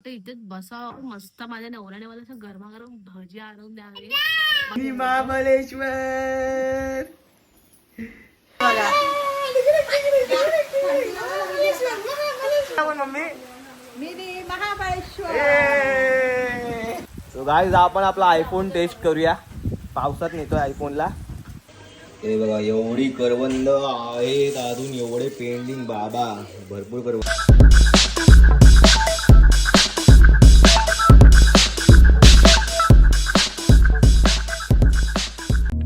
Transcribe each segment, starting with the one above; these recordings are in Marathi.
वाटतं इथेच बसावं मस्त. माझ्या नवऱ्याने मला असं गरमागरम भजी आणून द्यावे. Mahabaleshwar mummy mini Mahabaleshwar. So guys आपण आपला आयफोन टेस्ट करूया. पावसात नेतोय आयफोनला. हे बघा एवढी करवंद आहेत अजून एवढे पेंडिंग बाबा भरपूर करवंद.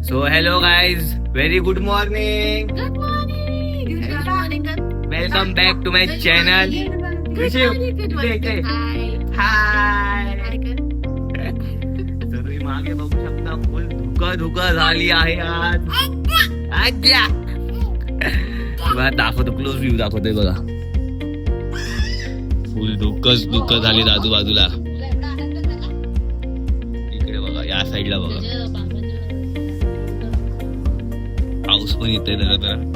So hello guys very good morning. Good morning. Good morning. Welcome back to my channel. Hi. तर तुम्ही मागे बघू शकता फुल धुका झाली आहे आज. आज्या दाखवतो क्लोज व्ह्यू दाखवतोय बघा. फुल धुकच झाली आजूबाजूला. इकडे बघा या साईडला बघा पाऊस पण येतोय जरा जरा.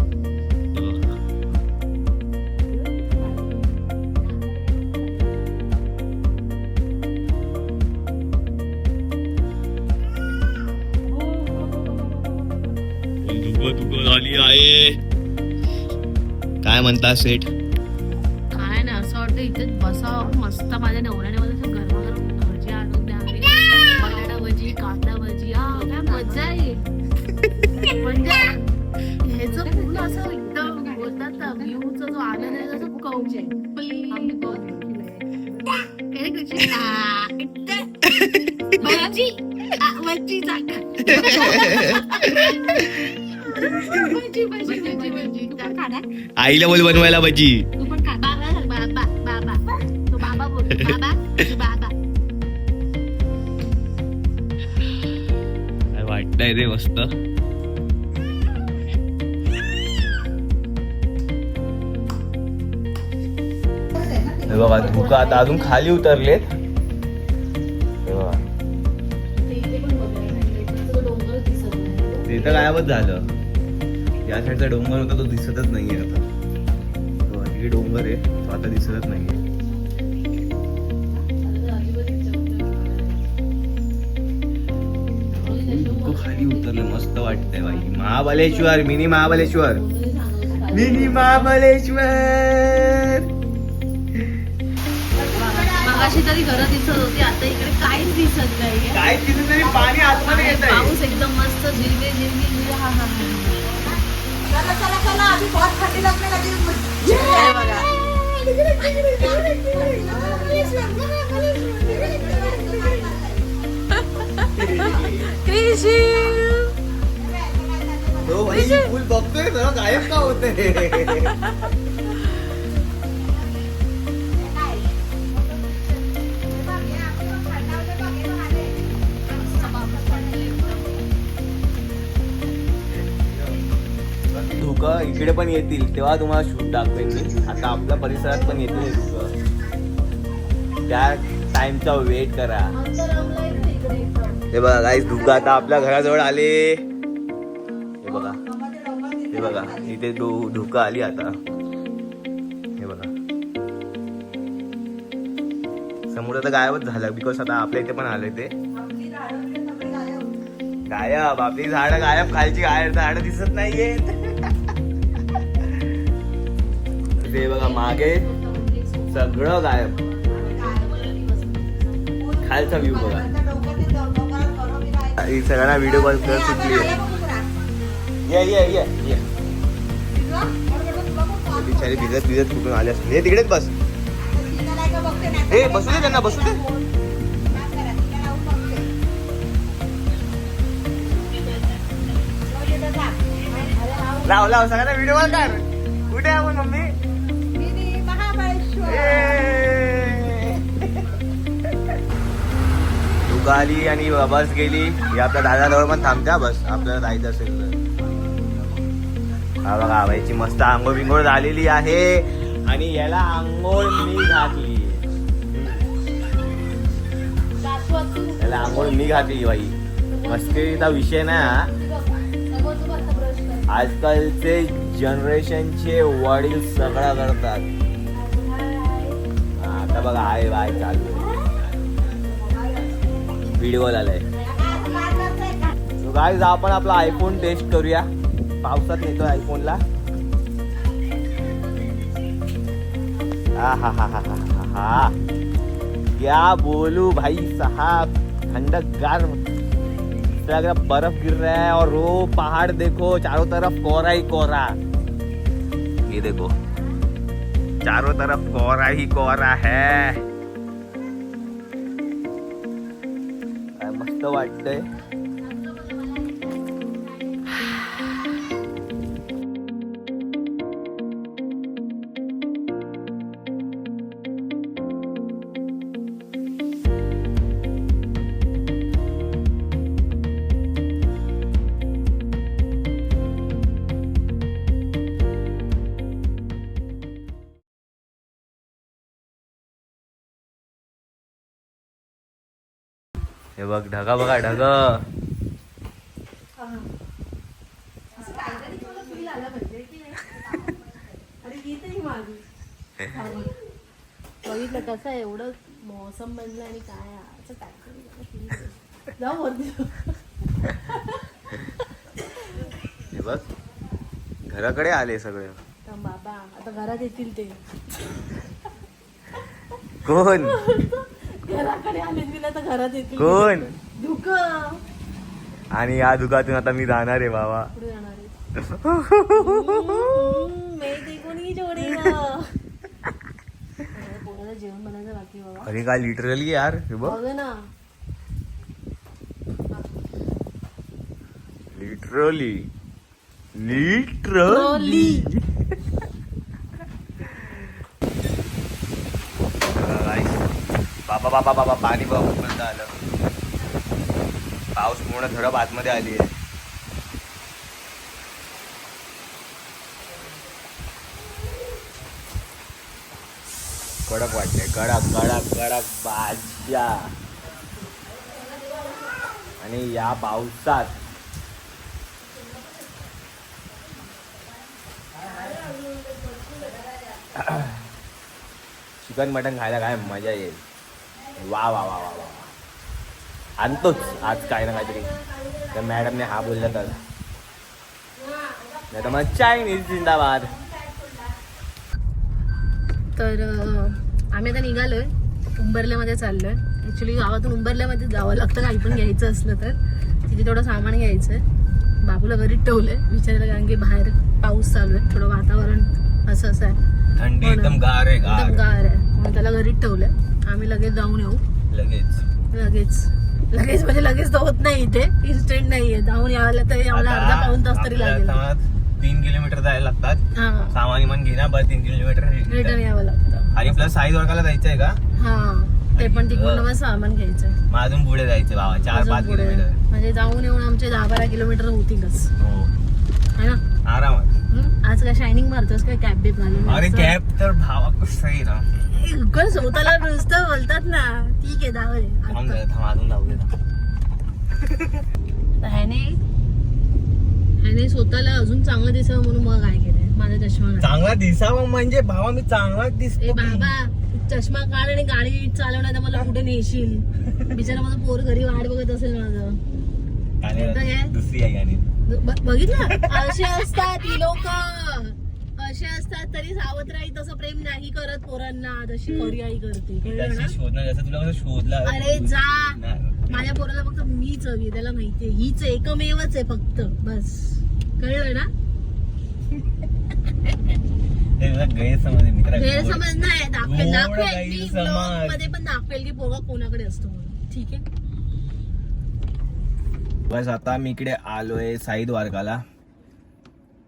झाली आहे. काय म्हणता सेठ? काय ना असं वाटतं इथेच बसावं मस्त. माझ्या नवऱ्याने मला असं गरमागरम भजी आणून द्यावे. बटाटा भजी, कांदा भजी. काय मजा आहे. म्हणजे ह्याचं पूर्ण असं एकदम बोलतात ना व्ह्यूचा जो आनंद आहे तसं कौच आहे. भजी भजी भजी भजी भजी खाणार. आईला बोल बनवायला भजी. तू पण खा. बाबा बाबा बाबा तू बाबा बोल. बाबा तू बाबा. काय वाटतंय रे मस्त. हे बघा धुका आता अजून खाली उतरलेत. हे बघा ते तर गायबच झालं. या साईडचा डोंगर होता तो दिसतच नाहीये आता. तिकडे डोंगर आहे तो आता दिसतच नाहीये. खाली उतरलं मस्त वाटतंय बाई. महाबळेश्वर मिनी महाबळेश्वर. मिनी महाबळेश्वर. मगाशी तरी घरं दिसत होती आता इकडे काहीच दिसत नाहीये. काय तिथे तरी पाणी आतमध्ये येत आहे. पाऊस एकदम मस्त झिरगे झिरगे. हा हा चला चला चला अभी बहुत ठंडी लगने लगी. हे बघा कृषी तो भाई फुल बघतोय जरा गायब का होते. धुकं इकडे पण येतील तेव्हा तुम्हाला शूट दाखवेन मी. आता आपल्या परिसरात पण येतील धुकं. त्या टाइमचा वेट करा. हे बघा गाईस धुकं आता आपल्या घराजवळ आले. हे बघा हे बघा इथे धुकं आली आता. हे बघा समोर आता गायबच झालं बिकॉज आता आपल्या इथे पण आले ते गायब. आपली झाडं गायब. खालची झाडं दिसत नाहीयेत. ते बघा मागे सगळं गायब. खालचा व्ह्यू बघा. सगळ्यांना व्हिडिओ कॉल कर सुटली. बिचारी भिजत भिजत कुठून आले असतील. हे तिकडेच बस. हे बसू दे त्यांना बसू दे. लाव लाव सगळ्यांना व्हिडिओ कॉल कर. कुठे आहे आपण मम्मी? मिनी महाबळेश्वर. धुका आली आणि बस गेली. ही आपल्या दादाजवळ पण थांबत्या बस आपल्याला जायचं असेल तर. हा बघा याची मस्त आंघोळ बिंघोळ झालेली आहे आणि याला आंघोळ मी घातली. याला आंघोळ मी घातली बाई. मस्करीचा विषय ना. आजकालचे जनरेशनचे वडील सगळं करतात. आता बघा आहे बाय चालू व्हिडिओ आलाय. सो गाईज आपण आपला आयफोन टेस्ट करूया. पावसात येतोय आयफोनला. हा क्या बोलू भाई साहब, ठंडकगार लग रहा, बर्फ गिर रहा है और वो पहाड़ देखो चारों तरफ कोहरा ही कोहरा. ये देखो चारों तरफ कोहरा ही कोहरा है. मस्त वाटतंय. हे बघ ढगा बघा ढग. बघितलं कसं आहे एवढं मौसम बनलं आणि काय असं काय जाऊ वरती. हे बघ घराकडे आले सगळे. बाबा आता घरात येतील ते. कोण घराकडे आले तिला तर घरात येतील कोण. धुक. आणि या दुकानातून आता मी जाणार आहे बाबा. पुढे जाणार आहे. मैं देखो नहीं जोडेगा. पोराला जेवण बनायचं बाकी बाबा. अरे काय लिटरली यार हे बघ. बघ ना लिटरली बाबा बाबा बाबा पाणी बघ आलं. पाऊस पूर्ण थोडं आतमध्ये आली आहे. कडक वाटते कडक कडक कडक भाज्या. आणि या पावसात चिकन मटन खायला काय मजा येईल. वा वा वा वा वा. आणतोच आज काय ना काहीतरी. तर मॅडमने हा बोलला तर नाही तर मग चायनीज जिंदाबाद. तर आम्ही आता निघालोय. उंबरल्यामध्ये चाललोय. ऍक्च्युली गावातून उंबरल्यामध्ये जावं लागतं काही पण घ्यायचं असलं तर. तिथे थोडं सामान घ्यायचंय. बाबूला घरी ठेवलंय विचारायला कारण की बाहेर पाऊस चालू आहे. थोडं वातावरण असं आहे. थंडी एकदम गार आहे एकदम गार आहे म्हणून त्याला घरी ठेवलंय. आम्ही लगेच जाऊन येऊ. लगेच लगेच म्हणजे लगेच तर होत नाही. इथे इन्स्टंट नाहीये. जाऊन यायला तर आम्हाला अर्धा पाऊण तास तरी लागेल. 3 किलोमीटर जायला लागतात. हा सामान मन घेणार बस 3 किलोमीटर रिटर्न यावं लागतं. आणि प्लस साईज वर्गाला जायचंय का. हा ते पण तिकडून मग सामान घ्यायचंय. मग अजून पुढे जायचं बाबा 4-5 किलोमीटर. म्हणजे जाऊन येऊन आमचे 10-12 किलोमीटर होतीलच. हो है ना आरामात. आज काय शायनिंग मारतोस काय कॅब बीप घालून. अरे कॅब तर भावा कसं आहे ना. स्वतःला नुसतं बोलतात ना. ठीक आहे दावले अजून जाऊ दे. ह्याने स्वतःला अजून चांगलं दिसावं म्हणून मग काय केलंय माझा चष्मा घाल. चांगला दिसावं म्हणजे भावा मी चांगलाच ए दिसतो. बाबा चष्मा काढ आणि गाडी चालवणार तर मला कुठे नेशील. बिचारा माझं पोर घरी वाट बघत असेल माझं. दुसरी आहे गाणी बघितलं असे असतात ही लोक. असे असतात तरी सावत्र तसं प्रेम नाही करत पोरांना जशी खरी आई करते. कळलं ना. शोधणार जसं तुला कसं शोधला. अरे जा. माझ्या पोराला फक्त मीच हवी. त्याला माहितीये हीच एकमेवच आहे फक्त बस. कळलं ना. गैरसमज नाही. दाखवेल मी ब्लॉग मध्ये पण दाखवेल की पोरगा कोणाकडे असतो म्हणून. ठीक आहे. बस आता मी इकडे आलोय साई द्वारकाला.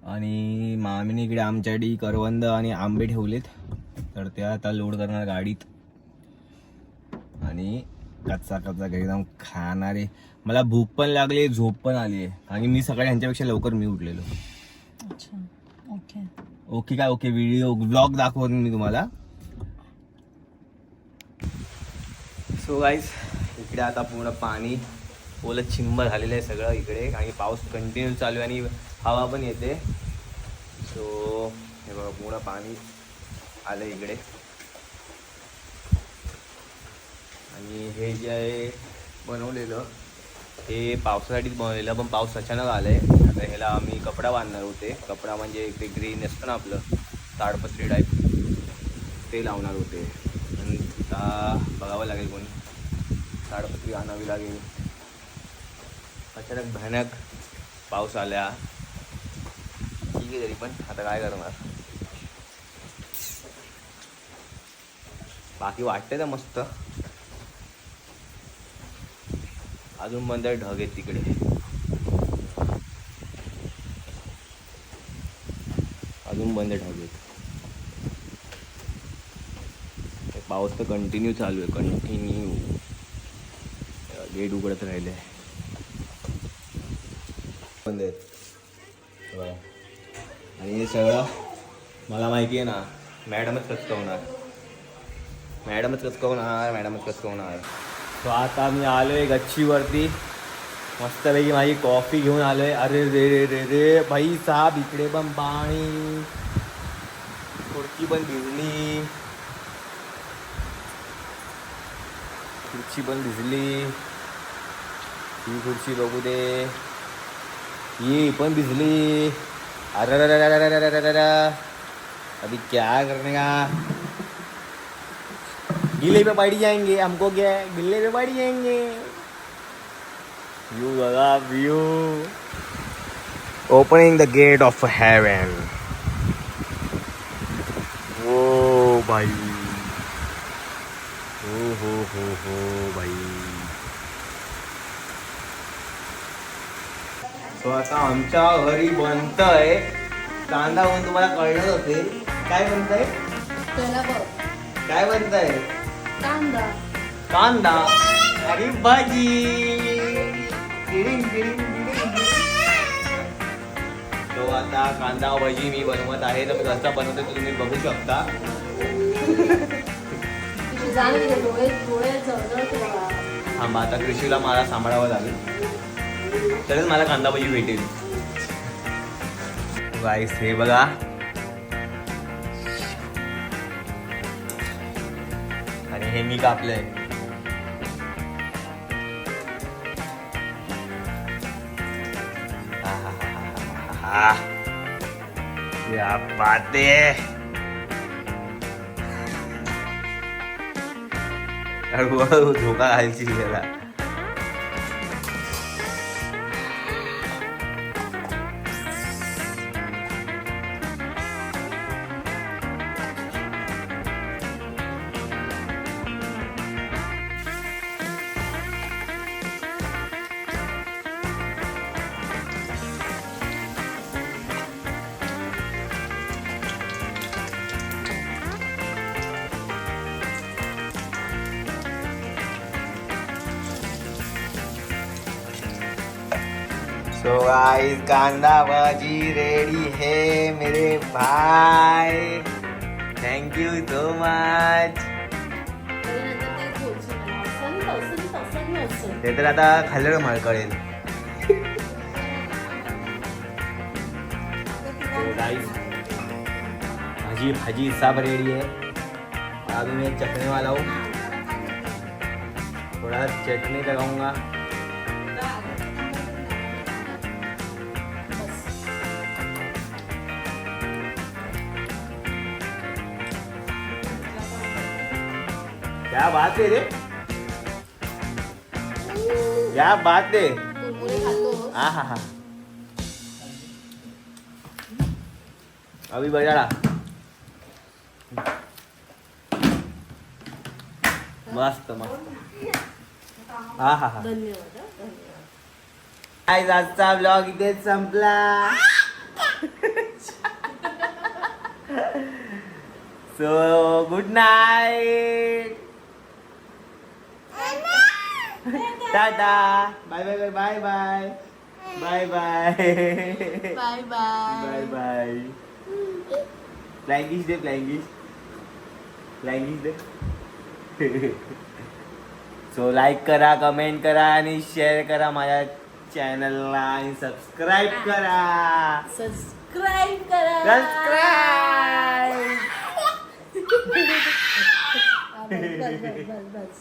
आणि मामीने इकडे आमच्यासाठी करवंद आणि आंबे ठेवलेत. तर ते आता लोड करणार गाडीत. आणि कच्चा एकदम खाणारे. मला भूक पण लागली झोप पण आली आहे. आणि मी सकाळी ह्यांच्यापेक्षा लवकर मी उठलेलो. अच्छा ओके ओके काय ओके. व्हिडिओ ब्लॉग दाखवतो मी तुम्हाला. सो गाईज इकडे आता पूर्ण पाणी ओलं चिंब झालेलं आहे सगळं इकडे. आणि पाऊस कंटिन्यू चालू आहे आणि हवा पण येते. सो हे बघा पूर्ण पाणी आलं इकडे. हे जे आहे बनवलेलं हे पावसासाठीच बनवलेलं, पण पाऊस अचानक आलाय. आता ह्याला आम्ही कपडा बांधणार होते. कपडा म्हणजे ते ग्रीन असतं ना आपलं ताडपत्री टाईप, ते लावणार होते. आणि आता बघावं लागेल कोणी ताडपत्री आणावी लागेल. अचानक भयानक पाऊस आल्या. ठीक आहे तरी पण आता काय करणार. बाकी वाटते तर मस्त. अजून पण ढग आहेत तिकडे. अजून बंद ढग आहेत. पाऊस तर कंटिन्यू चालू आहे. कंटिन्यू गेट उघडत राहिले. बंद आहेत. आणि हे सगळं मला माहिती आहे ना, मॅडमच कचकवणार. तो आता मी आलोय गच्चीवरती. मस्तपैकी माझी कॉफी घेऊन आलोय. अरे रे रे रे रे भाई साहब, इकडे पण पाणी, खुर्ची पण भिजली. ही खुर्ची बघू दे, ही पण भिजली. अरे अभी क्या करने का. गिले पे पड़ जाएंगे, हमको क्या है, गिले पे पड़ जाएंगे. व्यू बघा, view. Opening the gate of heaven. ओ भाई, हो भाई. तो आता आमच्या घरी बनतंय कांदा. म्हणून तुम्हाला कळलं असेल काय बनतंय. त्याला बघ काय बनतंय. कांदा आणि भाजी. तो आता कांदा भाजी मी बनवत आहे. तर मी कसा बनवते ते तुम्ही बघू शकता. हा, आता कृषीला मला सांभाळावं लागेल, तरच मला कांदा भाजी भेटेल. गाईस हे बघा, आणि हे मी कापलंय. क्या बात है. धोका घालची त्याला. तो गाइस कांदा भाजी रेडी है मेरे भाई. Thank you so much. ते तर आता खाल्लं मला कळेल. भाजी भाजी सब रेडी है. अभी मैं चटनी वाला हूँ, थोड़ा चटनी लगाऊंगा. क्या बात है रे, क्या बात है. हाँ हाँ हाँ, अभी बजाड़ा. मस्त मस्त. हा हा हा. आज आजचा ब्लॉग इथेच संपला. So good night. टाटा. Bye bye bye bye bye bye bye bye bye bye. Flying दे, फ्लाइंग दे. सो लाईक करा, कमेंट करा आणि शेअर करा माझ्या चॅनलला आणि सबस्क्राईब करा. सबस्क्राईब करा. सबस्क्राईब. बस.